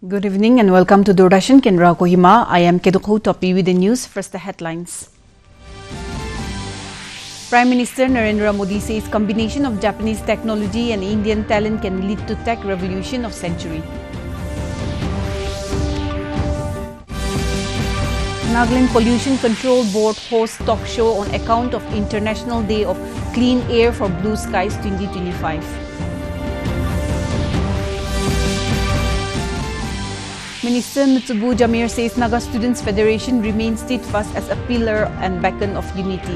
Good evening and welcome to Doordarshan Kendra Kohima. I am Kedukho Topi with the news. First, the headlines. Prime Minister Narendra Modi says combination of Japanese technology and Indian talent can lead to tech revolution of century. Nagaland Pollution Control Board hosts talk show on account of International Day of Clean Air for Blue Skies 2025. Minister Mutsubu Jamir says Naga Students Federation remains steadfast as a pillar and beacon of unity.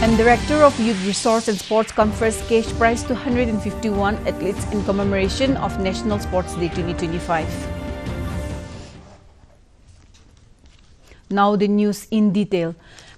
And Director of Youth Resource and Sports confers cash prize to 151 athletes in commemoration of National Sports Day 2025. Now the news in detail.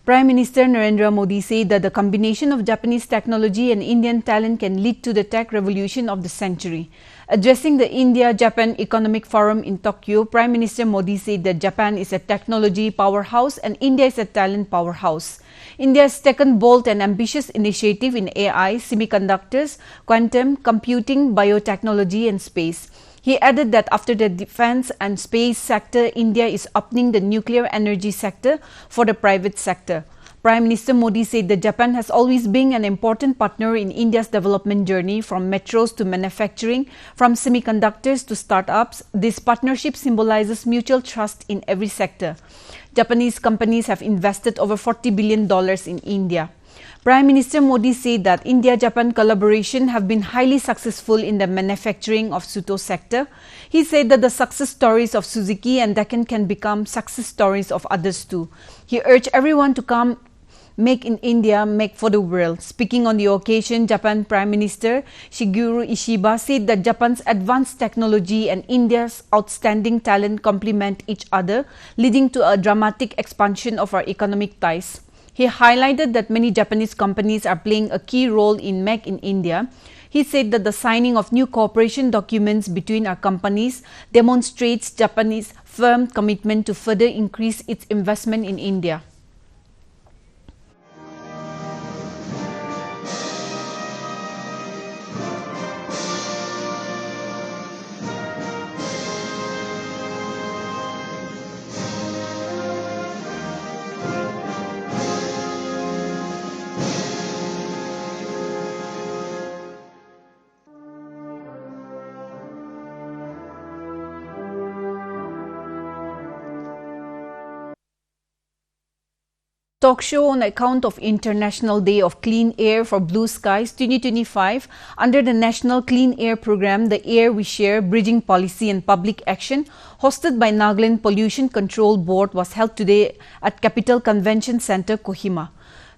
Prime Minister Narendra Modi said that the combination of Japanese technology and Indian talent can lead to the tech revolution of the century. Addressing the India-Japan Economic Forum in Tokyo, Prime Minister Modi said that Japan is a technology powerhouse and India is a talent powerhouse. India has taken bold and ambitious initiative in AI, semiconductors, quantum, computing, biotechnology and space. He added that after the defense and space sector, India is opening the nuclear energy sector for the private sector. Prime Minister Modi said that Japan has always been an important partner in India's development journey, from metros to manufacturing, from semiconductors to startups. This partnership symbolizes mutual trust in every sector. Japanese companies have invested over $40 billion in India. Prime Minister Modi said that India-Japan collaboration have been highly successful in the manufacturing of Suto sector. He said that the success stories of Suzuki and Deccan can become success stories of others too. He urged everyone to come Make in India, make for the world. Speaking on the occasion, Japan Prime Minister Shigeru Ishiba said that Japan's advanced technology and India's outstanding talent complement each other, leading to a dramatic expansion of our economic ties. He highlighted that many Japanese companies are playing a key role in Make in India. He said that the signing of new cooperation documents between our companies demonstrates Japanese firm commitment to further increase its investment in India. Talk show on account of International Day of Clean Air for Blue Skies 2025 under the National Clean Air Program, The Air We Share, Bridging Policy and Public Action, hosted by Nagaland Pollution Control Board, was held today at Capital Convention Center, Kohima.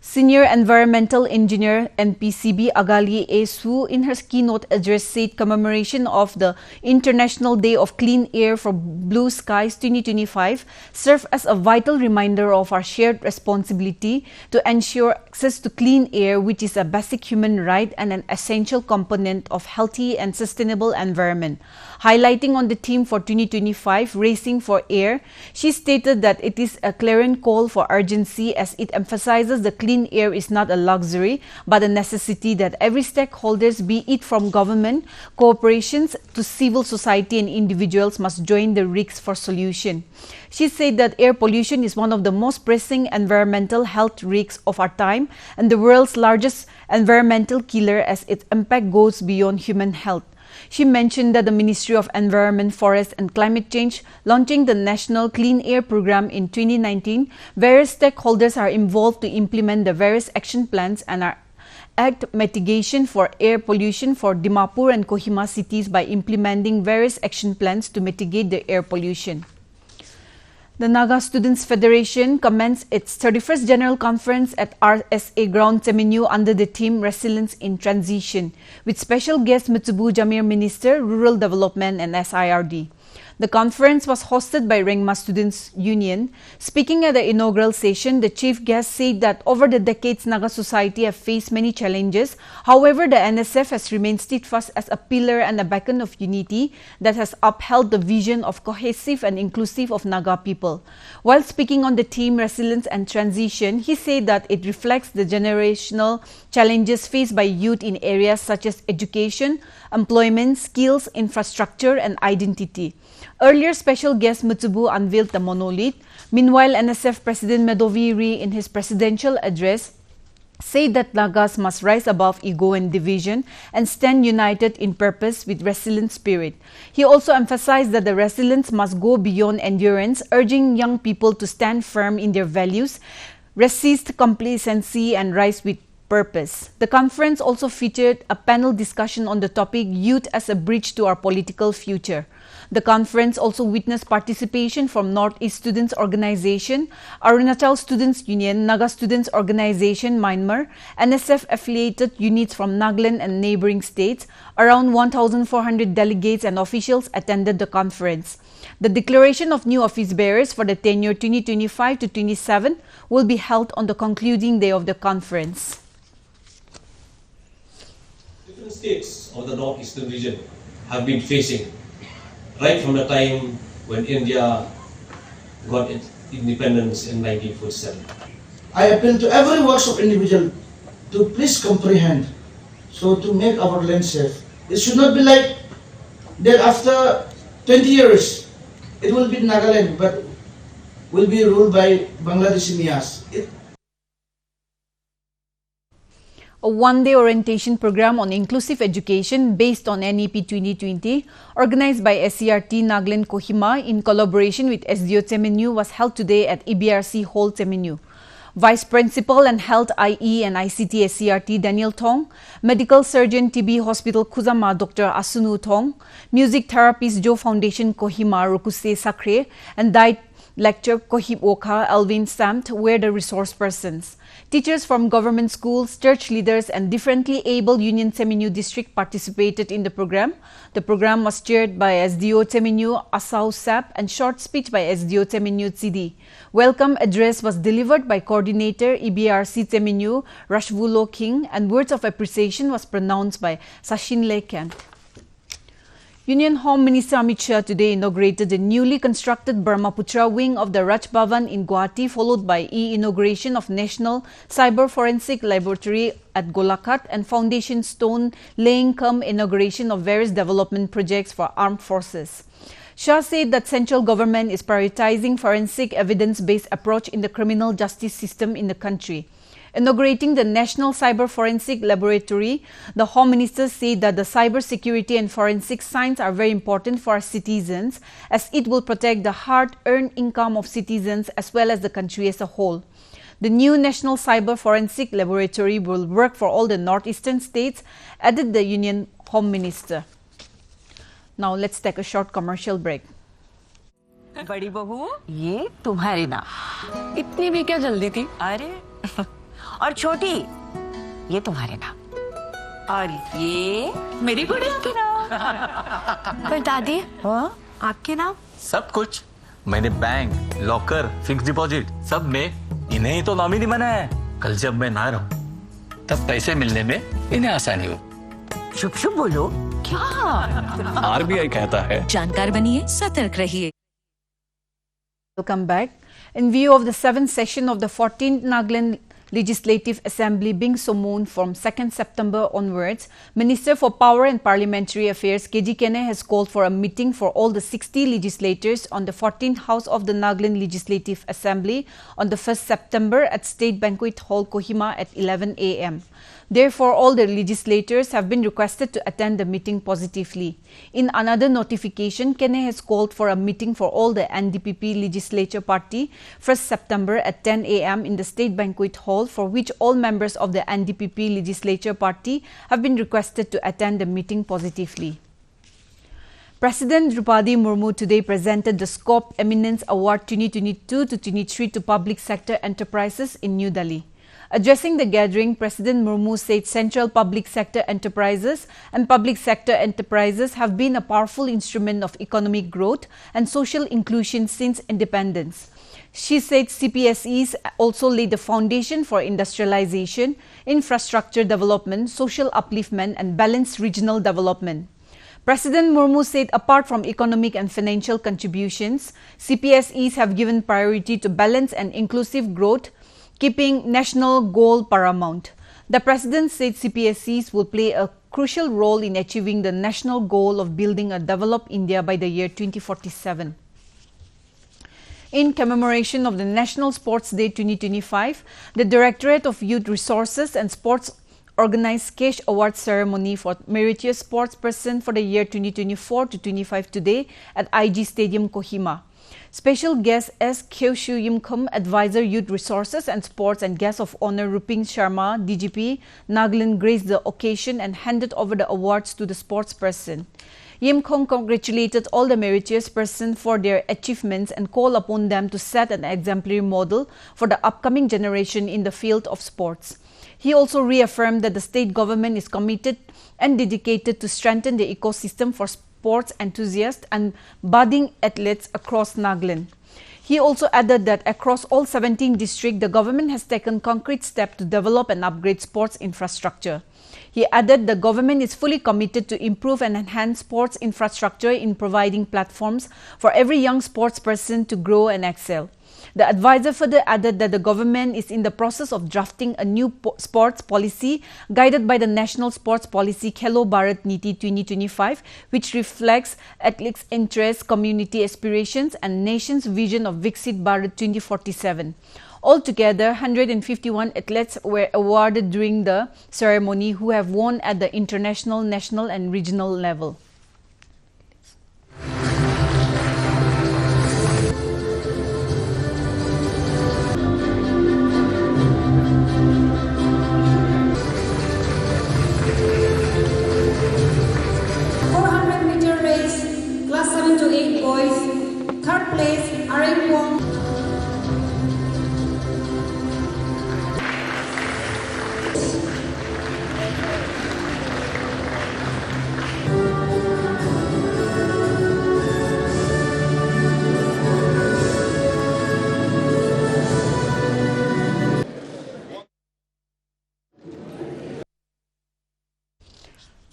Senior Environmental Engineer NPCB Agali A. Su in her keynote address said commemoration of the International Day of Clean Air for Blue Skies 2025 serve as a vital reminder of our shared responsibility to ensure access to clean air, which is a basic human right and an essential component of healthy and sustainable environment. Highlighting on the theme for 2025, Racing for Air, she stated that it is a clarion call for urgency as it emphasizes the clean air is not a luxury but a necessity that every stakeholders, be it from government, corporations to civil society and individuals, must join the risks for solution. She said that air pollution is one of the most pressing environmental health risks of our time and the world's largest environmental killer as its impact goes beyond human health. She mentioned that the Ministry of Environment, Forest and Climate Change launching the National Clean Air Program in 2019, various stakeholders are involved to implement the various action plans and are act mitigation for air pollution for Dimapur and Kohima cities by implementing various action plans to mitigate the air pollution. The Naga Students Federation commenced its 31st General Conference at RSA Ground Seminyu under the theme Resilience in Transition, with special guest Mutsubu Jamir Minister, Rural Development and SIRD. The conference was hosted by Rengma Students Union. Speaking at the inaugural session, the chief guest said that over the decades, Naga society have faced many challenges. However, the NSF has remained steadfast as a pillar and a beacon of unity that has upheld the vision of cohesive and inclusive of Naga people. While speaking on the theme resilience and transition, he said that it reflects the generational challenges faced by youth in areas such as education, employment, skills, infrastructure, and identity. Earlier, special guest Mutsubu unveiled the monolith. Meanwhile, NSF President Medoviri, in his presidential address, said that Nagas must rise above ego and division and stand united in purpose with resilient spirit. He also emphasized that the resilience must go beyond endurance, urging young people to stand firm in their values, resist complacency, and rise with purpose. The conference also featured a panel discussion on the topic Youth as a Bridge to Our Political Future. The conference also witnessed participation from Northeast Students Organization, Arunachal Students Union, Naga Students Organization Myanmar, NSF-affiliated units from Nagaland and neighboring states. Around 1,400 delegates and officials attended the conference. The declaration of new office bearers for the tenure 2025 to 27 will be held on the concluding day of the conference. Different states of the northeastern region have been facing, right from the time when India got its independence in 1947. I appeal to every works of individual to please comprehend, so to make our land safe. It should not be like that after 20 years, it will be Nagaland, but will be ruled by Bangladeshi Mias. A one-day orientation program on inclusive education based on NEP 2020, organized by SCRT Nagaland Kohima in collaboration with SDO Temenu, was held today at EBRC Hall Temenu. Vice Principal and Health IE and ICT SCRT Daniel Tong, Medical Surgeon TB Hospital Kuzama Dr. Asunu Tong, Music Therapist Joe Foundation Kohima Rokuse Sakre, and Diet Lecturer Kohib Oka Alvin Samt were the resource persons. Teachers from government schools, church leaders, and differently able Union Temenu district participated in the program. The program was chaired by SDO Temenu Asau Sap and short speech by SDO Temenu Tsidi. Welcome address was delivered by coordinator EBRC Temenu Rashvulo King, and words of appreciation was pronounced by Sachin Lekyan. Union Home Minister Amit Shah today inaugurated the newly constructed Brahmaputra wing of the Raj Bhavan in Guwahati, followed by inauguration of National Cyber Forensic Laboratory at Golaghat and foundation stone laying cum inauguration of various development projects for armed forces. Shah said that central government is prioritizing forensic evidence-based approach in the criminal justice system in the country. Inaugurating the National Cyber Forensic Laboratory, the Home Minister said that the cyber security and forensic science are very important for our citizens, as it will protect the hard-earned income of citizens as well as the country as a whole. The new National Cyber Forensic Laboratory will work for all the northeastern states, added the Union Home Minister. Now let's take a short commercial break. बड़ी बहू, ये तुम्हारी ना। इतनी भी क्या जल्दी थी? अरे और छोटी, ये तुम्हारे नाम। और ये मेरी गुड़िया के नाम। पर दादी, हाँ? आपके नाम? सब कुछ मैंने बैंक, लॉकर, फिक्स डिपॉजिट सब में इन्हें ही तो नॉमिनी बनाया है। कल जब मैं ना रहूं, तब पैसे मिलने में इन्हें आसानी हो। शुभ शुभ बोलो। क्या? आरबीआई कहता है जानकार बनिए, सतर्क रहिए। Welcome back. In view of the 7th session of the 14th Nagaland Legislative Assembly being summoned from 2nd September onwards, Minister for Power and Parliamentary Affairs KG Kene has called for a meeting for all the 60 legislators on the 14th House of the Nagaland Legislative Assembly on the 1st September at State Banquet Hall Kohima at 11 a.m. Therefore, all the legislators have been requested to attend the meeting positively. In another notification, Kene has called for a meeting for all the NDPP Legislature Party 1st September at 10 a.m. in the State Banquet Hall, for which all members of the NDPP Legislature Party have been requested to attend the meeting positively. President Drupadi Murmu today presented the Scope Eminence Award 2022 to 23 to public sector enterprises in New Delhi. Addressing the gathering, President Murmu said central public sector enterprises and public sector enterprises have been a powerful instrument of economic growth and social inclusion since independence. She said CPSEs also laid the foundation for industrialization, infrastructure development, social upliftment and balanced regional development. President Murmu said apart from economic and financial contributions, CPSEs have given priority to balanced and inclusive growth, keeping national goal paramount. The President said CPSEs will play a crucial role in achieving the national goal of building a developed India by the year 2047. In commemoration of the National Sports Day 2025, the Directorate of Youth Resources and Sports organized Cash Award ceremony for meritorious sportsperson for the year 2024-25 today at IG Stadium, Kohima. Special guest S. Kyeoshu Yimkum, Advisor Youth Resources and Sports, and guest of honor Rupin Sharma, DGP, Nagaland, graced the occasion and handed over the awards to the sportsperson. Yimkum congratulated all the meritorious persons for their achievements and called upon them to set an exemplary model for the upcoming generation in the field of sports. He also reaffirmed that the state government is committed and dedicated to strengthen the ecosystem for sports enthusiasts and budding athletes across Nagaland. He also added that across all 17 districts, the government has taken concrete steps to develop and upgrade sports infrastructure. He added the government is fully committed to improve and enhance sports infrastructure in providing platforms for every young sportsperson to grow and excel. The advisor further added that the government is in the process of drafting a new sports policy guided by the National Sports Policy Khelo Bharat Niti 2025, which reflects athletes' interests, community aspirations and nation's vision of Viksit Bharat 2047. Altogether, 151 athletes were awarded during the ceremony who have won at the international, national and regional level.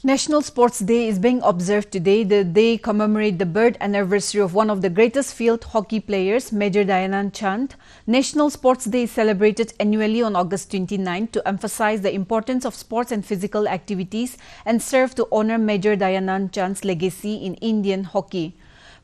National Sports Day is being observed today. The day commemorates the birth anniversary of one of the greatest field hockey players, Major Dhyanand Chand. National Sports Day is celebrated annually on August 29 to emphasize the importance of sports and physical activities and serve to honor Major Dhyanand Chand's legacy in Indian hockey.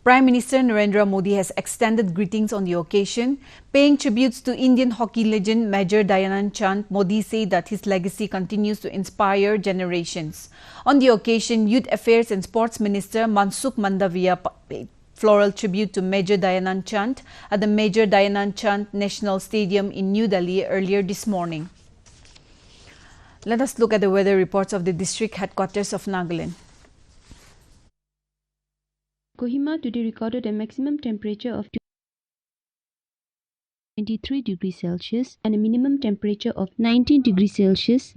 Prime Minister Narendra Modi has extended greetings on the occasion. Paying tributes to Indian hockey legend Major Dhyanand Chand, Modi said that his legacy continues to inspire generations. On the occasion, Youth Affairs and Sports Minister Mansukh Mandaviya paid floral tribute to Major Dhyanand Chand at the Major Dhyanand Chand National Stadium in New Delhi earlier this morning. Let us look at the weather reports of the district headquarters of Nagaland. Kohima today recorded a maximum temperature of 23 degrees Celsius and a minimum temperature of 19 degrees Celsius,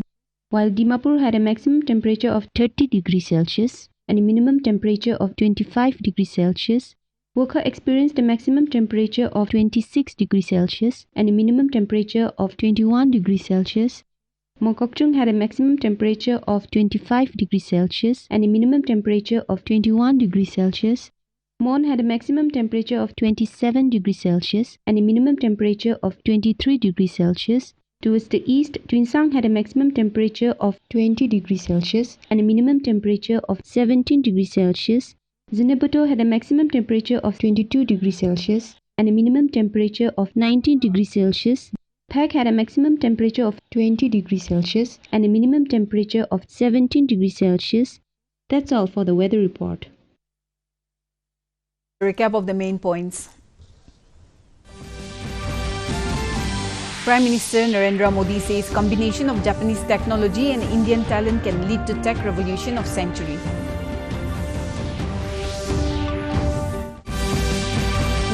while Dimapur had a maximum temperature of 30 degrees Celsius and a minimum temperature of 25 degrees Celsius. Wokha experienced a maximum temperature of 26 degrees Celsius and a minimum temperature of 21 degrees Celsius. Mokokchung had a maximum temperature of 25 degrees Celsius and a minimum temperature of 21 degrees Celsius. Mon had a maximum temperature of 27 degrees Celsius and a minimum temperature of 23 degrees Celsius. Towards the east, Twinsang had a maximum temperature of 20 degrees Celsius and a minimum temperature of 17 degrees Celsius. Zinabuto had a maximum temperature of 22 degrees Celsius and a minimum temperature of 19 degrees Celsius. Phak had a maximum temperature of 20 degrees Celsius and a minimum temperature of 17 degrees Celsius. That's all for the weather report. Recap of the main points. Prime Minister Narendra Modi says combination of Japanese technology and Indian talent can lead to tech revolution of century.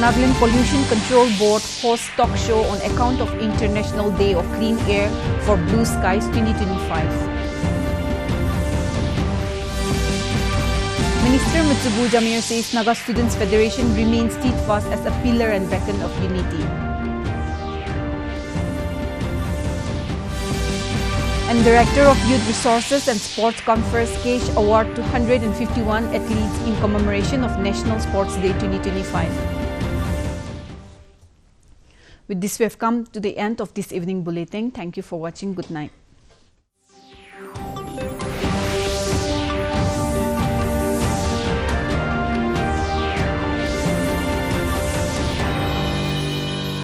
Nagaland Pollution Control Board hosts talk show on account of International Day of Clean Air for Blue Skies 2025. Minister Mutsubu Jamir says Naga Students Federation remains steadfast as a pillar and beacon of unity. And Director of Youth Resources and Sports confers cash award to 151 athletes in commemoration of National Sports Day 2025. With this, we have come to the end of this evening bulletin. Thank you for watching. Good night.